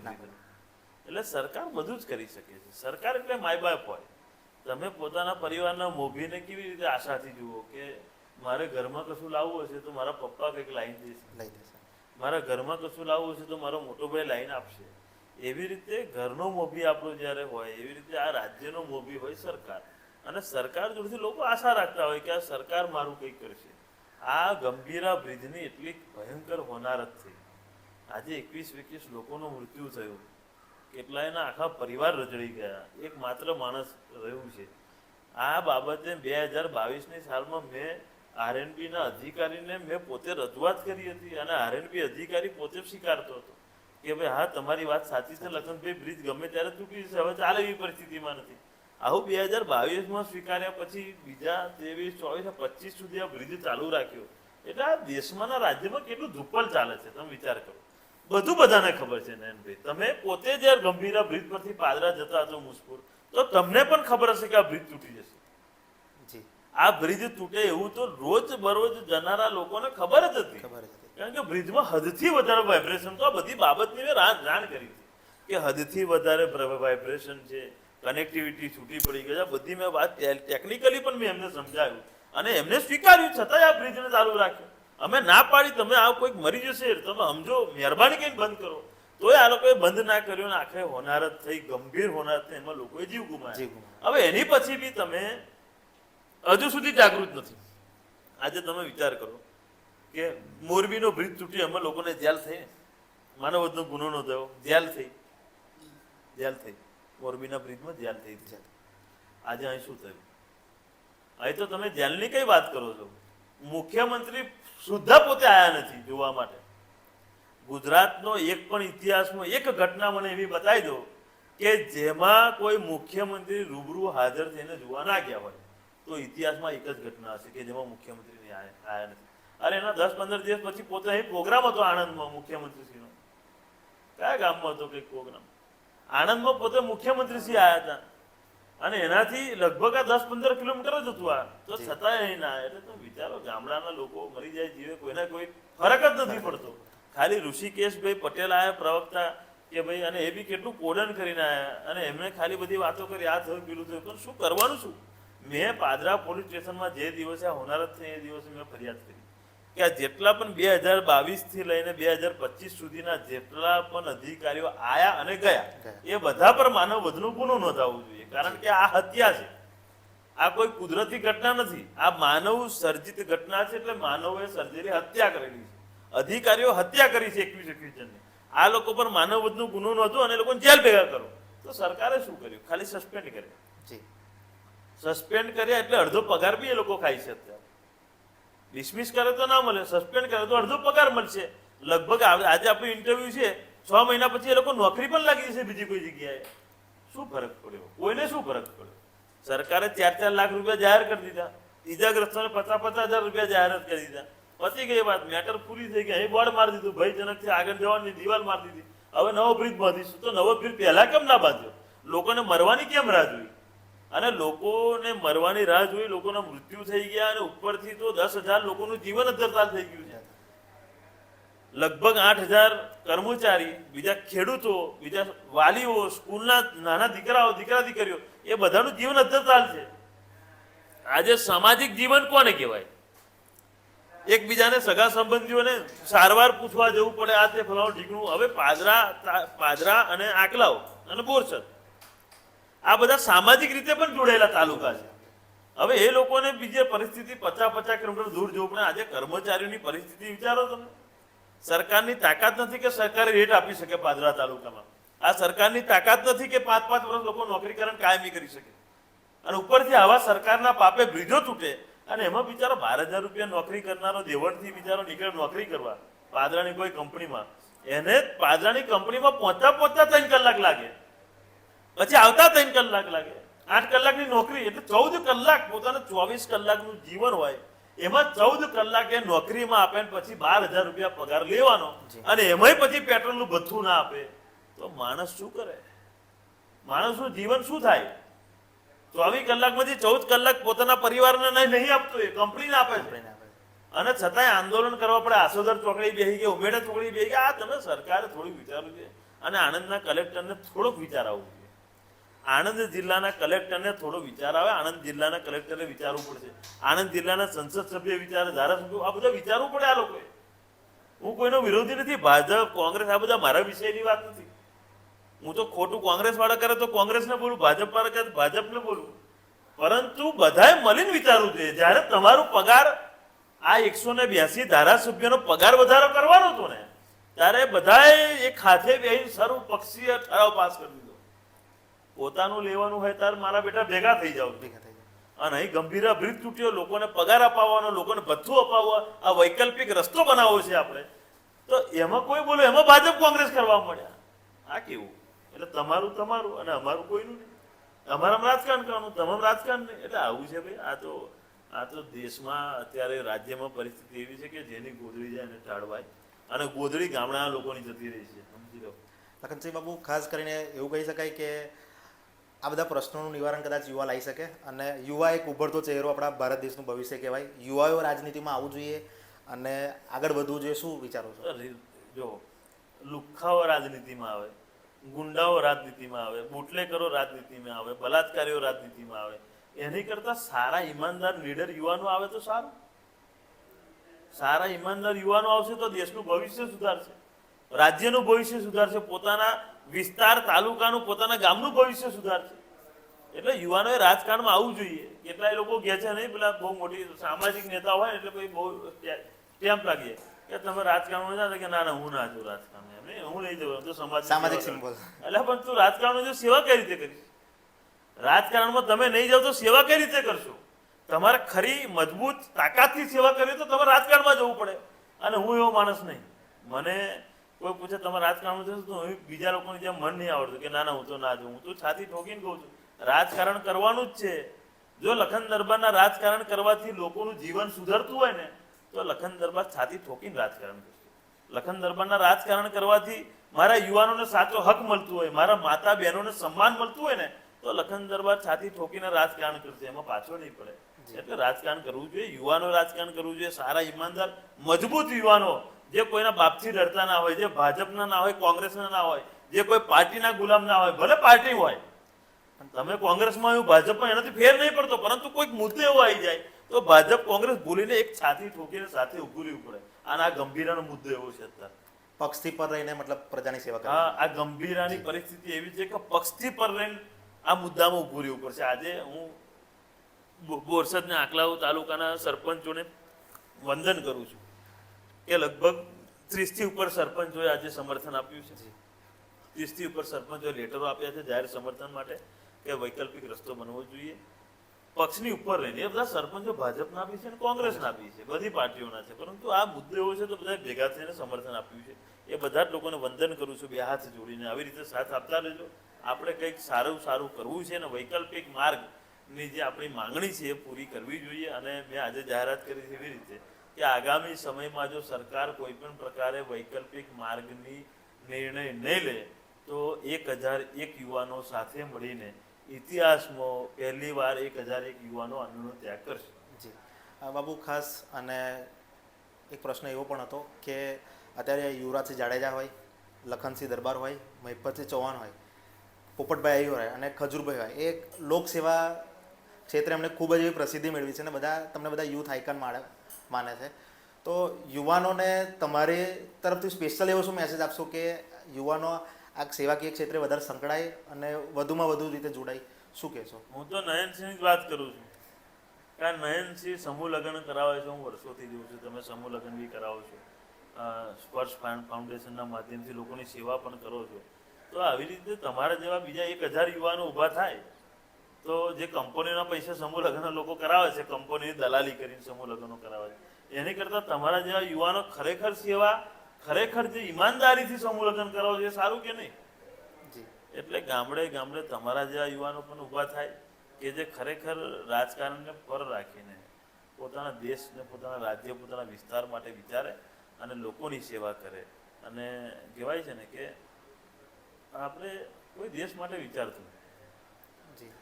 એટલે સરકાર બધું જ કરી શકે છે. સરકાર એટલે માય બાપ હોય. તમે પોતાના પરિવારના મોભીને કેવી રીતે આશાથી જુઓ કે મારે ઘરમાં કશું લાવવું હશે તો મારા પપ્પા કંઈક લાઈન દેશે, મારા ઘરમાં કશું લાવવું હશે તો મારો મોટો ભાઈ લાઈન આપશે. એવી રીતે ઘરનો મોભી આપણો જ્યારે હોય, એવી રીતે આ રાજ્યનો મોભી હોય સરકાર. અને સરકાર જોડેથી લોકો આશા રાખતા હોય કે આ સરકાર મારું કંઈક કરશે. આ ગંભીરા બ્રિજની એટલી ભયંકર હોનારત થઈ. આજે 21 લોકોનું મૃત્યુ થયું, કેટલાયના આખા પરિવાર રજડી ગયા, એક માત્ર માણસ રહ્યું છે. આ બાબતે 2022ની સાલમાં મેં આરએનબીના અધિકારીને મેં પોતે રજૂઆત કરી હતી, અને આરએનબી અધિકારી પોતે સ્વીકારતો હતો કે ભાઈ હા, તમારી વાત સાચી છે લખનભાઈ, બ્રિજ ગમે ત્યારે તૂટી જશે, હવે ચાલે એવી પરિસ્થિતિમાં નથી. આવું 2022માં સ્વીકાર્યા પછી બીજા 23, 24, 25 સુધી આ બ્રિજ ચાલુ રાખ્યો. એટલે આ દેશમાંના રાજ્યમાં કેટલું ધુપ્પલ ચાલે છે, તમે વિચાર કરો. બધું બધાને ખબર છે નયનભાઈ. તમે પોતે જ્યારે ગંભીરા બ્રિજ પરથી પાદરા જતા હતો મુસપુર, તો તમને પણ ખબર હશે કે આ બ્રિજ તૂટી જશે. આ બ્રિજ તૂટે એવું તો રોજ બરોજ જનારા લોકોને ખબર જ હતી. કારણ કે બ્રિજમાં હદથી વધારે વાઇબ્રેશન, તો આ બધી બાબતની મેં જાણ કરી હતી કે હદથી વધારે વાઇબ્રેશન છે, કનેક્ટિવિટી છૂટી પડી ગઈ. બધી મેં વાત ટેકનિકલી પણ મેં એમને સમજાવ્યું, અને એમને સ્વીકાર્યું, છતાંય આ બ્રિજને ચાલુ રાખ્યો. અમે ના પાડી, તમે આ કોઈક મરી જશે, તમે સમજો, મહેરબાની કરીને બંધ કરો. તોય આ લોકોએ બંધ ના કર્યું, ને આખરે હોનારત થઈ, ગંભીર હોનારત થઈ, એમાં લોકોએ જીવ ગુમાવ્યા. હવે એની પછી બી તમે હજુ સુધી જાગૃત નથી. આજે તમે વિચાર કરો કે મોરબીનો બ્રિજ તૂટી, અમે લોકોને જેલ થઈ, માનવવધનો ગુનો નોંધાયો, જેલ થઈ, મોરબીના બ્રિજમાં જેલ થઈ. આજે અહીં શું થયું? અહીં તો તમે જેલની કઈ વાત કરો છો? મુખ્યમંત્રી સુદ્ધા પોતે આવ્યા નથી જોવા માટે. ગુજરાતનો એક પણ ઇતિહાસમાં એક ઘટના મને એવી બતાવી દો કે જેમાં કોઈ મુખ્યમંત્રી રૂબરૂ હાજર થઈને જોવા ના ગયા હોય. તો ઇતિહાસમાં એક જ ઘટના હશે કે જેમાં મુખ્યમંત્રી આવ્યા નથી. અરે એના 10-15 દિવસ પછી પોતે અહીં પ્રોગ્રામ હતો આણંદમાં મુખ્યમંત્રીશ્રીનો. કયા ગામમાં હતો કંઈક પ્રોગ્રામ? આણંદમાં પોતે મુખ્યમંત્રીશ્રી આવ્યા હતા, અને એનાથી લગભગ આ 10-15 કિલોમીટર જ હતું આ, તો છતાંય અહીં ના આવ્યા. એટલે તમે વિચારો, ગામડાના લોકો મરી જાય જીવે, કોઈને કોઈ ફરક જ નથી પડતો. ખાલી ઋષિકેશભાઈ પટેલ આવ્યા પ્રવક્તા કે ભાઈ, અને એ બી કેટલું કોડન કરીને આવ્યા, અને એમણે ખાલી બધી વાતો કરી, આ થયું પેલું થયું, પણ શું કરવાનું શું? મેં પાદરા પોલીસ સ્ટેશનમાં જે દિવસે આ હોનારત થઈ એ દિવસે મેં ફરિયાદ કરી કે આ જેટલા પણ 2022થી લઈને 2025 સુધીના જેટલા પણ અધિકારીઓ આયા અને ગયા, એ બધા પર માનવવધનો ગુનો નોંધાવવો જોઈએ. કારણ કે આ હત્યા છે, આ કોઈ કુદરતી ઘટના નથી, આ માનવ સર્જિત ઘટના છે. એટલે માનવે સર્જેલી હત્યા કરેલી છે, અધિકારીઓ હત્યા કરી છે 21 જણની. આ લોકો પર માનવવધનો ગુનો નોંધો અને લોકોને જેલ ભેગા કરો. તો સરકારે શું કર્યું? ખાલી સસ્પેન્ડ કર્યા. સસ્પેન્ડ કર્યા એટલે અડધો પગાર બી એ લોકો ખાઈ છે અત્યારે. ડિસમિસ કરે તો ના મળે, સસ્પેન્ડ કરે તો અડધો પગાર મળશે. લગભગ આજે આપણું ઇન્ટરવ્યુ છે, 6 મહિના પછી એ લોકો નોકરી પણ લાગી જશે બીજી કોઈ જગ્યાએ. શું ફરક પડ્યો? કોઈને શું ફરક પડ્યો? સરકારે 4-4 લાખ રૂપિયા જાહેર કરી દીધા, ઈજાગ્રસ્તોને 50-50 હજાર રૂપિયા જાહેરાત કરી દીધા. પતી ગઈ વાત, મેટર પૂરી થઈ ગઈ. અહીં બોર્ડ મારી દીધું, ભયજનકથી આગળ જવાની દિવાલ મારી દીધી. હવે નવો બ્રિજ બાંધીશું. તો નવો બ્રિજ પહેલા કેમ ના બાંધ્યો? લોકોને મરવાની કેમ રાહ જોઈ? અને લોકોને મરવાની રાહ જોઈ, લોકોના મૃત્યુ થઈ ગયા, અને ઉપરથી તો 10,000 લોકોનું જીવન અદ્ધરતાલ થઈ ગયું છે. લગભગ 8,000 કર્મચારી, બીજા ખેડૂતો, બીજા વાલીઓ, સ્કૂલના નાના દીકરાઓ, દીકરા દીકરીઓ, એ બધાનું જીવન અદ્ધરતાલ છે. આજે સામાજિક જીવન કોને કહેવાય? એકબીજાને સગા સંબંધીઓને સારવાર પૂછવા જવું પડે, આ તે ફલાણું ઢીકણું. હવે પાદરા અને આકલાવ અને બોરસદ, આ બધા સામાજિક રીતે પણ જોડાયેલા તાલુકા છે. હવે એ લોકોને બીજે પરિસ્થિતિ 50 કિલોમીટર દૂર જવું પડે. આજે કર્મચારીઓની પરિસ્થિતિ વિચારો તમે. સરકારની તાકાત નથી કે સરકારી રેટ આપી શકે પાદરા તાલુકામાં. આ સરકારની તાકાત નથી કે 5-5 વર્ષ લોકો નોકરીકરણ કાયમી કરી શકે. અને ઉપરથી આવા સરકારના પાપે બ્રિજો તૂટે અને એમાં બિચારો 12,000 રૂપિયા નોકરી કરનારો દેવળથી બિચારો નીકળે નોકરી કરવા પાદરાની કોઈ કંપનીમાં, એને પાદરાની કંપનીમાં પહોંચતા 3 કલાક લાગે, પછી આવતા 3 કલાક લાગે. 8 કલાકની નોકરી એટલે 14 કલાક પોતાનું 24 કલાકનું જીવન હોય, એમાં 14 કલાક એ નોકરીમાં આપે ને પછી 12,000 રૂપિયા પગાર લેવાનો, અને એમાંય પછી પેટ્રોલનું ભથ્થું ના આપે તો માણસ શું કરે? માણસનું જીવન શું થાય? 24 કલાકમાંથી 14 કલાક પોતાના પરિવારને નહીં આપતો, એ કંપનીને આપે છે. અને છતાંય આંદોલન કરવા પડે. આસોદર ચોકડી બેસી ગયા, ઉમેડા ચોકડી બેસી ગયા. આ તમે સરકારે થોડું વિચારવું છે અને આણંદના કલેક્ટરને થોડોક વિચાર આવવું જોઈએ. આણંદ જિલ્લાના કલેક્ટરને થોડો વિચાર આવે. આણંદ જિલ્લાના કલેક્ટરે વિચારવું પડશે. આણંદ જિલ્લાના સંસદ સભ્ય વિચારે, ધારાસભ્યો, આ બધા વિચારવું પડે આ લોકોએ. હું કોઈનો વિરોધી નથી. ભાજપ, કોંગ્રેસ આ બધા મારા વિષયની વાત નથી. હું તો ખોટું કોંગ્રેસ વાળા કરે તો કોંગ્રેસને બોલું, ભાજપ વાળા કરે તો ભાજપને બોલું. પરંતુ બધાએ મળીને વિચારવું જોઈએ. જ્યારે તમારું પગાર આ 182 ધારાસભ્યનો પગાર વધારો કરવાનો હતો ને, ત્યારે બધાએ એક હાથે બેસી સર્વપક્ષીય ઠરાવ પાસ કરી દીધો. પોતાનું લેવાનું હોય ત્યારે મારા બેટા ભેગા થઈ જાવ. અને અહીં ગંભીર બ્રિજ તૂટ્યો, લોકોને પગાર અપાવવાનો, લોકોને ભથ્થું અપાવવા, આ વૈકલ્પિક રસ્તો બનાવવો છે આપણે. તો એમાં કોઈ બોલો, એમાં ભાજપ કોંગ્રેસ કરવા મળ્યા. આ કેવું? એટલે તમારું તમારું અને અમારું કોઈનું નહીં. અમારામાં રાજકારણ કરવાનું, તમામ રાજકારણ નહીં. એટલે આવું છે ભાઈ. આ તો દેશમાં અત્યારે રાજ્યમાં પરિસ્થિતિ એવી છે કે જેની ગોદડી જાય એને ટાળવાય, અને ગોદડી ગામડાના લોકોની જતી રહી છે. સમજી લો. લખનસિંહ બાબુ, ખાસ કરીને એવું કહી શકાય કે આ બધા પ્રશ્નોનું નિવારણ કદાચ યુવા લાવી શકે, અને યુવા એક ઉભરતો ચહેરો આપણા ભારત દેશનું ભવિષ્ય કહેવાય. યુવાઓ રાજનીતિમાં આવવું જોઈએ અને આગળ વધવું જોઈએ. શું વિચારો છો? જો લુખ્ખાઓ રાજનીતિમાં આવે, ગુંડાઓ રાજનીતિમાં આવે, બુટલેકરો રાજનીતિમાં આવે, બલાત્કારીઓ રાજનીતિમાં આવે, એની કરતાં સારા ઈમાનદાર લીડર યુવાનો આવે તો સારું. સારા ઈમાનદાર યુવાનો આવશે તો દેશનું ભવિષ્ય સુધારશે, રાજ્યનું ભવિષ્ય સુધારશે, પોતાના વિસ્તાર, તાલુકાનું, પોતાના ગામનું ભવિષ્ય સુધારશે. એટલે યુવાનોએ રાજકારણમાં આવવું જોઈએ. કેટલાય લોકો કહે છે નહીં, પેલા બહુ મોટી સામાજિક નેતા હોય એટલે પછી બહુ સ્ટેમ્પ લાગીએ કે તમે રાજકારણમાં જાઓ, કે ના હું ના છું રાજકારણમાં, હું નહીં જવું તો સામાજિક સિમ્બોલ. એટલે પણ તું રાજકારણમાં જો સેવા કઈ રીતે કરીશ? રાજકારણમાં તમે નહીં જાઓ તો સેવા કઈ રીતે કરશો? તમારે ખરી મજબૂત તાકાતથી સેવા કરવી તો તમારે રાજકારણમાં જવું પડે. અને હું એવો માણસ નહીં. મને કોઈ પૂછે તમે રાજકારણમાં જશો તો હું બીજા લોકોની જેમ મન નહીં આવડતું કે ના હું તો ના જઉં. હું તો છાતી ઠોકીને કહું છું રાજકારણ કરવાનું જ છે. જો લખન દરબારના રાજકારણ કરવાથી લોકોનું જીવન સુધરતું હોય ને તો લખન દરબાર છાતી ઠોકીને રાજકારણ કરશે. લખન દરબારના રાજકારણ કરવાથી મારા યુવાનોને સાચો હક મળતું હોય, મારા માતા બહેનોને સન્માન મળતું હોય ને તો લખન દરબાર છાતી ઠોકીને રાજકારણ કરશે, એમાં પાછો નહીં પડે. એટલે રાજકારણ કરવું જોઈએ, યુવાનો રાજકારણ કરવું જોઈએ. સારા ઈમાનદાર મજબૂત યુવાનો જે કોઈના બાપથી ડરતા ના હોય, જે ભાજપના ના હોય, કોંગ્રેસના ના હોય, જે કોઈ પાર્ટીના ગુલામ ના હોય, ભલે પાર્ટી હોય. તમે કોંગ્રેસમાં આવ્યું, ભાજપમાં એનાથી ફેર નહીં પડતો, પરંતુ કોઈક મુદ્દો એવો આવી જાય તો ભાજપ કોંગ્રેસ ભૂલીને એક છાતી ઠોકીને સાથે ઉભું રહેવું પડે. અને આ ગંભીરાનો મુદ્દો એવો છે અત્યારે. પક્ષથી પર રહીને મતલબ પ્રજાની સેવા કરવી. હા, આ ગંભીરાની પરિસ્થિતિ એવી છે કે પક્ષથી પર રહીને આ મુદ્દામાં ઉભું રહેવું પડશે. આજે હું બોરસદના આંકલાવ તાલુકાના સરપંચોને વંદન કરું છું કે લગભગ 30થી ઉપર સરપંચોએ આજે સમર્થન આપ્યું છે. 30થી ઉપર સરપંચોએ લેટરો આપ્યા છે જાહેર સમર્થન માટે કે વૈકલ્પિક રસ્તો બનવો જોઈએ. પક્ષની ઉપર રહીને એ બધા સરપંચો ભાજપના બી છે અને કોંગ્રેસના બી છે, બધી પાર્ટીઓના છે. પરંતુ આ મુદ્દો એવો છે તો બધા ભેગા થઈને સમર્થન આપ્યું છે. એ બધા જ લોકોને વંદન કરું છું, બે હાથ જોડીને. આવી રીતે સાથ આપતા રહેજો. આપણે કંઈક સારું કરવું છે અને વૈકલ્પિક માર્ગની જે આપણી માંગણી છે એ પૂરી કરવી જોઈએ. અને મેં આજે જાહેરાત કરી છે એવી રીતે કે આગામી સમયમાં જો સરકાર કોઈ પણ પ્રકારે વૈકલ્પિક માર્ગની નિર્ણય નહીં લે તો 1001 યુવાનો સાથે મળીને ઇતિહાસમાં પહેલી વાર 1001 યુવાનો આંદોલનનો ત્યાગ કરશે. જી બાબુ, ખાસ અને એક પ્રશ્ન એવો પણ હતો કે અત્યારે યુવરાજસિંહ જાડેજા હોય, લખનસિંહ દરબાર હોય, મહિપતસિંહ ચૌહાણ હોય, પોપટભાઈ હોય અને ખજૂરભાઈ હોય, એ લોકસેવા ક્ષેત્રે એમણે ખૂબ જ એવી પ્રસિદ્ધિ મેળવી છે અને તમને બધા યુથ આઇકન માને છે. તો યુવાનોને તમારી તરફથી સ્પેશિયલ એવો શું મેસેજ આપશો કે યુવાનો આ સેવાકીય ક્ષેત્રે વધારે સંકળાય અને વધુમાં વધુ રીતે જોડાય? શું કહેશો? હું તો નયનસિંહની જ વાત કરું છું. કે નયનસિંહ સમૂહ લગ્ન કરાવે છે, હું વર્ષોથી જોઉં છું, તમે સમૂહ લગ્ન બી કરાવો છો, સ્પર્શ ફાઉન્ડેશનના માધ્યમથી લોકોની સેવા પણ કરો છો. તો આવી રીતે તમારા જેવા બીજા 1000 યુવાનો ઊભા થાય તો જે કંપનીના પૈસા સમૂહ લગ્ન લોકો કરાવે છે, કંપનીની દલાલી કરીને સમૂહ લગ્નો કરાવે છે, એની કરતાં તમારા જેવા યુવાનો ખરેખર સેવા, ખરેખર જે ઈમાનદારીથી સમૂહ લગ્ન કરાવો છે, એ સારું કે નહીં? જી એટલે ગામડે ગામડે તમારા જેવા યુવાનો પણ ઊભા થાય કે જે ખરેખર રાજકારણને પર રાખીને પોતાના દેશને, પોતાના રાજ્ય, પોતાના વિસ્તાર માટે વિચારે અને લોકોની સેવા કરે. અને કહેવાય છે ને કે આપણે કોઈ દેશ માટે વિચારતું નથી. જી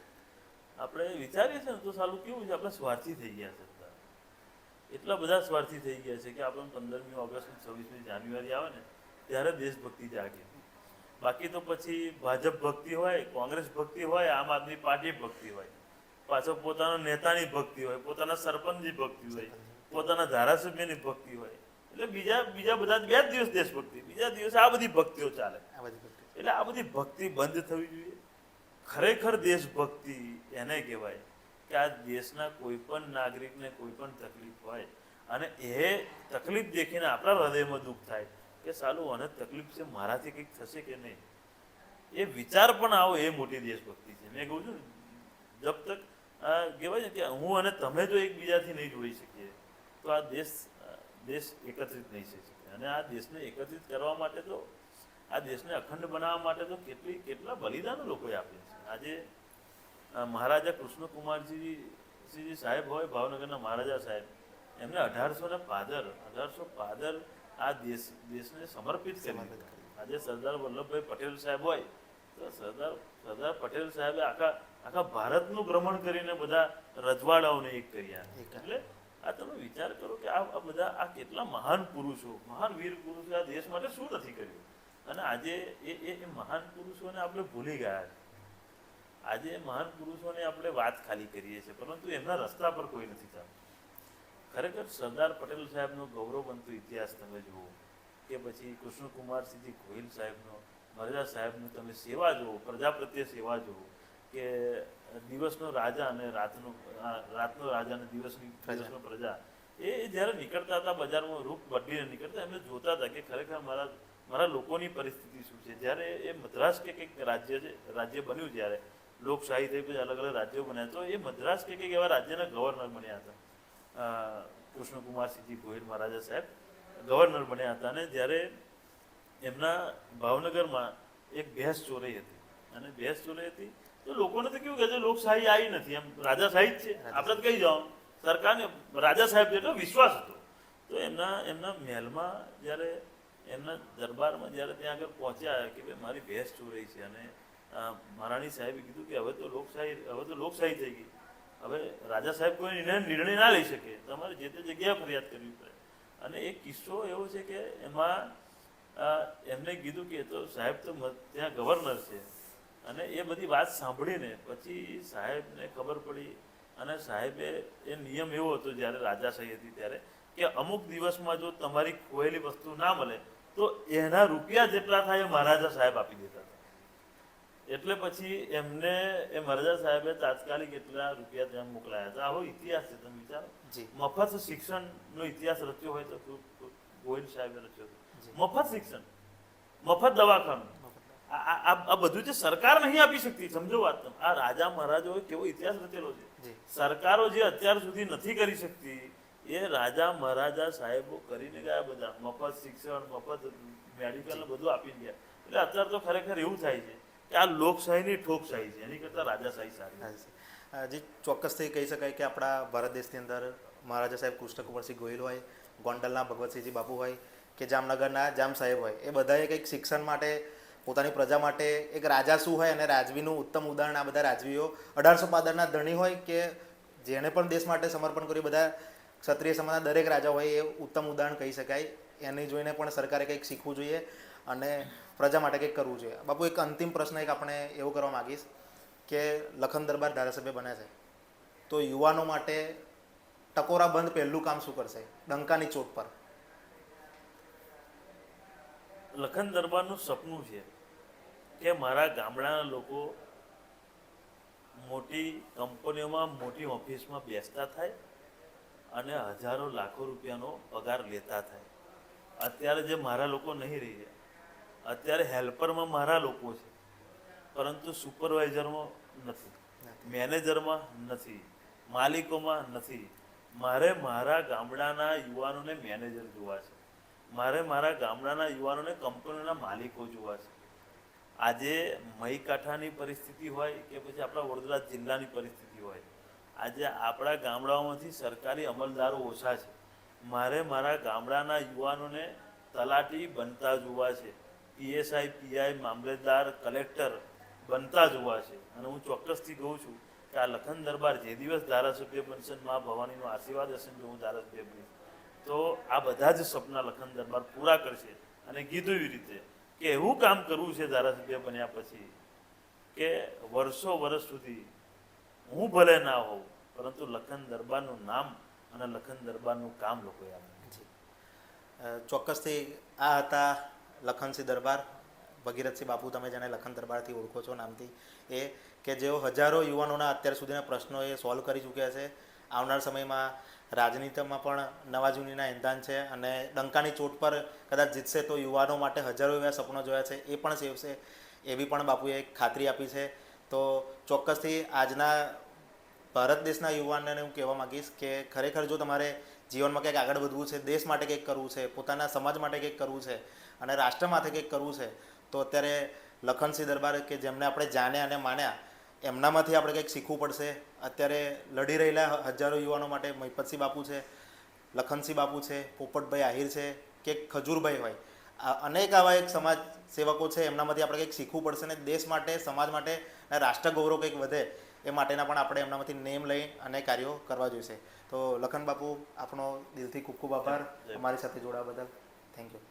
આપણે વિચારીએ છીએ ને તો સારું કેવું છે, આપણે સ્વાર્થી થઈ ગયા છે બધા. એટલા બધા સ્વાર્થી થઈ ગયા છે કે આપણે 15મી ઓગસ્ટ, 26મી જાન્યુઆરી આવે ને ત્યારે દેશભક્તિ જાગે. બાકી તો પછી ભાજપ ભક્તિ હોય, કોંગ્રેસ ભક્તિ હોય, આમ આદમી પાર્ટી ભક્તિ હોય, પાછો પોતાના નેતાની ભક્તિ હોય, પોતાના સરપંચની ભક્તિ હોય, પોતાના ધારાસભ્યની ભક્તિ હોય. એટલે બીજા બધા 2 જ દિવસ દેશભક્તિ, બીજા દિવસે આ બધી ભક્તિઓ ચાલે. આ બધી ભક્તિ. એટલે આ બધી ભક્તિ બંધ થવી જોઈએ. ખરેખર દેશભક્તિ એને કહેવાય કે આ દેશના કોઈ પણ નાગરિકને કોઈ પણ તકલીફ હોય અને એ તકલીફ દેખીને આપણા હૃદયમાં દુઃખ થાય કે સાલું આને તકલીફ છે, મારાથી કંઈક થશે કે નહીં, એ વિચાર પણ આવો, એ મોટી દેશભક્તિ છે. મેં કહું છું ને, જબ તક કહેવાય છે કે હું અને તમે જો એકબીજાથી નહીં જોડી શકીએ તો આ દેશ એકત્રિત નહીં થઈ શકે. અને આ દેશને એકત્રિત કરવા માટે તો, આ દેશને અખંડ બનાવવા માટે તો કેટલા બલિદાનો લોકોએ આપ્યા છે. આજે મહારાજા કૃષ્ણકુમારજી સાહેબ હોય, ભાવનગરના મહારાજા સાહેબ, એમને 1800 પાદર આ દેશને સમર્પિત કરી. આજે સરદાર વલ્લભભાઈ પટેલ સાહેબ હોય તો સરદાર પટેલ સાહેબે આખા ભારતનું ભ્રમણ કરીને બધા રજવાડાઓને એક કર્યા. એટલે આ તમે વિચાર કરો કે આ બધા આ કેટલા મહાન પુરુષો, મહાન વીર પુરુષો આ દેશ માટે શું નથી કર્યું. અને આજે એ મહાન પુરુષોને આપણે ભૂલી ગયા છે. આજે મહાન પુરુષોને આપણે વાત ખાલી કરીએ છીએ, પરંતુ એમના રસ્તા પર કોઈ નથી ચાલતું. ખરેખર સરદાર પટેલ સાહેબનો ગૌરવવંતો ઇતિહાસ તમે જુઓ, કે પછી કૃષ્ણકુમારસિંહ ગોહિલ સાહેબનો, મહારાજા સાહેબનો તમે સેવા જુઓ, પ્રજા પ્રત્યે સેવા જુઓ, કે દિવસનો રાજા અને રાતનો રાજા અને દિવસનો પ્રજા, એ જ્યારે નીકળતા હતા બજારમાં, રૂપ બદલીને નીકળતા, એમને જોતા હતા કે ખરેખર મારા લોકોની પરિસ્થિતિ શું છે. જ્યારે એ મદ્રાસ કે કંઈક રાજ્ય બન્યું, જ્યારે લોકશાહી થઈ, પછી અલગ અલગ રાજ્યો બન્યા, તો એ મદ્રાસ કે કંઈક એવા રાજ્યના ગવર્નર બન્યા હતા. કૃષ્ણકુમારસિંહ ગોહિલ મહારાજા સાહેબ ગવર્નર બન્યા હતા. અને જ્યારે એમના ભાવનગરમાં એક ભેંસ ચોરાઈ હતી, અને ભેંસ ચોરાઈ હતી તો લોકોને તો કેવું કહે છે, લોકશાહી આવી નથી, એમ રાજાશાહી જ છે, આપણે તો કહી જાઓ. સરકારને રાજા સાહેબ જેટલો વિશ્વાસ હતો. તો એમના મહેલમાં જ્યારે, એમના દરબારમાં જ્યારે ત્યાં આગળ પહોંચ્યા કે ભાઈ મારી ભેંસ ચોરાઈ છે, અને મહારાણી સાહેબે કીધું કે હવે તો લોકશાહી થઈ ગઈ, હવે રાજા સાહેબ કોઈ નિર્ણય ના લઈ શકે, તમારે જે તે જગ્યાએ ફરિયાદ કરવી પડે. અને એક કિસ્સો એવો છે કે એમાં એમને કીધું કે તો સાહેબ તો ત્યાં ગવર્નર છે. અને એ બધી વાત સાંભળીને પછી સાહેબને ખબર પડી, અને સાહેબે એ નિયમ એવો હતો જ્યારે રાજાશાહી હતી ત્યારે, કે અમુક દિવસમાં જો તમારી ખોયેલી વસ્તુ ના મળે તો એના રૂપિયા જેટલા થાય એ મહારાજા સાહેબ આપી દેતા હતા. એટલે પછી એમને એ મહારાજા સાહેબે તાત્કાલિક એટલા રૂપિયા ત્યાં મોકલાયા હતા. આવો ઇતિહાસ છે, તમે વિચારો. મફત શિક્ષણનો ઇતિહાસ રચ્યો હોય તો ગોહિલ સાહેબે રચ્યો હતો. મફત શિક્ષણ, મફત દવાખાનું, આ બધું જે સરકાર નહીં આપી શકતી, સમજો વાત તમે. આ રાજા મહારાજાઓએ કેવો ઇતિહાસ રચેલો છે. સરકારો જે અત્યાર સુધી નથી કરી શકતી એ રાજા મહારાજા સાહેબો કરીને ગયા. બધા મફત શિક્ષણ, મફત મેડિકલ બધું આપીને ગયા. એટલે અત્યારે તો ખરેખર એવું થાય છે કે આ લોકશાહીની ઠોકશાહી છે, એની કરતાં રાજાશાહી સારી. જે ચોક્કસથી કહી શકાય કે આપણા ભારત દેશની અંદર મહારાજા સાહેબ કૃષ્ણકુમારસિંહ ગોહિલ હોય, ગોંડલના ભગવતસિંહજી બાપુ હોય, કે જામનગરના જામ સાહેબ હોય, એ બધાએ કંઈક શિક્ષણ માટે, પોતાની પ્રજા માટે એક રાજા શું હોય અને રાજવીનું ઉત્તમ ઉદાહરણ આ બધા રાજવીઓ 1800 પાદરના ધણી હોય કે જેણે પણ દેશ માટે સમર્પણ કર્યું, બધા ક્ષત્રિય સમાજના દરેક રાજા હોય એ ઉત્તમ ઉદાહરણ કહી શકાય. એને જોઈને પણ સરકારે કંઈક શીખવું જોઈએ અને પ્રજા માટે કંઈક કરવું જોઈએ. બાપુ, એક અંતિમ પ્રશ્ન એક આપણે એવો કરવા માગીશ કે લખન દરબાર ધારાસભ્ય બને છે તો યુવાનો માટે ટકોરા બંધ પહેલું કામ શું કરશે ડંકાની ચોટ પર? લખન દરબારનું સપનું છે કે મારા ગામડાના લોકો મોટી કંપનીઓમાં મોટી ઓફિસમાં બેસતા થાય અને હજારો લાખો રૂપિયાનો પગાર લેતા થાય. અત્યારે જે મારા લોકો નહીં રહી ગયા, અત્યારે હેલ્પરમાં મારા લોકો છે, પરંતુ સુપરવાઇઝરમાં નથી, મેનેજરમાં નથી, માલિકોમાં નથી. મારે મારા ગામડાના યુવાનોને મેનેજર જોવા છે, મારે મારા ગામડાના યુવાનોને કંપનીઓના માલિકો જોવા છે. આજે મહીકાંઠાની પરિસ્થિતિ હોય કે પછી આપણા વડોદરા જિલ્લાની પરિસ્થિતિ હોય, આજે આપણા ગામડાઓમાંથી સરકારી અમલદારો ઓછા છે. મારે મારા ગામડાના યુવાનોને તલાટી બનતા જોવા છે, પીએસઆઈ, પીઆઈ, મામલેદાર, કલેક્ટર બનતા જોવા છે. અને હું ચોક્કસથી કહું છું કે આ લખન દરબાર જે દિવસ ધારાસભ્ય બનશે, મા ભવાનીનો આશીર્વાદ હશે ને જો હું ધારાસભ્ય બનીશ, તો આ બધા જ સપના લખન દરબાર પૂરા કરશે. અને કીધું એવી રીતે કે એવું કામ કરવું છે ધારાસભ્ય બન્યા પછી કે વર્ષો વર્ષ સુધી હું ભલે ના હોઉં, પરંતુ લખન દરબારનું નામ અને લખન દરબારનું કામ લોકો યાદ રાખે. ચોક્કસથી આ હતા લખનસિંહ દરબાર, ભગીરથસિંહ બાપુ, તમે જેને લખન દરબારથી ઓળખો છો નામથી, એ કે જેઓ હજારો યુવાનોના અત્યાર સુધીના પ્રશ્નો એ સોલ્વ કરી ચૂક્યા છે. આવનાર સમયમાં રાજનીતિમાં પણ નવા જૂનીના ઇંધણ છે અને ડંકાની ચોટ પર કદાચ જીતશે તો યુવાનો માટે હજારો એવા સપનો જોયા છે એ પણ સેવશે, એવી પણ બાપુએ ખાતરી આપી છે. તો ચોક્કસથી આજના ભારત દેશના યુવાનને હું કહેવા માગીશ કે ખરેખર જો તમારે જીવનમાં કંઈક આગળ વધવું છે, દેશ માટે કંઈક કરવું છે, પોતાના સમાજ માટે કંઈક કરવું છે અને રાષ્ટ્ર માટે કંઈક કરવું છે, તો અત્યારે લખનસિંહ દરબાર કે જેમને આપણે જાણ્યા અને માન્યા, એમનામાંથી આપણે કંઈક શીખવું પડશે. અત્યારે લડી રહેલા હજારો યુવાનો માટે મહિપતસિંહ બાપુ છે, લખનસિંહ બાપુ છે, પોપટભાઈ આહિર છે કે ખજૂરભાઈ હોય, અનેક આવા એક સમાજ સેવકો છે, એમનામાંથી આપણે કંઈક શીખવું પડશે ને દેશ માટે, સમાજ માટે અને રાષ્ટ્ર ગૌરવ કંઈક વધે એ માટેના પણ આપણે એમનામાંથી નેમ લઈ અને કાર્યો કરવા જોઈશે. તો લખન બાપુ, આપનો દિલથી ખૂબ ખૂબ આભાર અમારી સાથે જોડાવા બદલ. Thank you.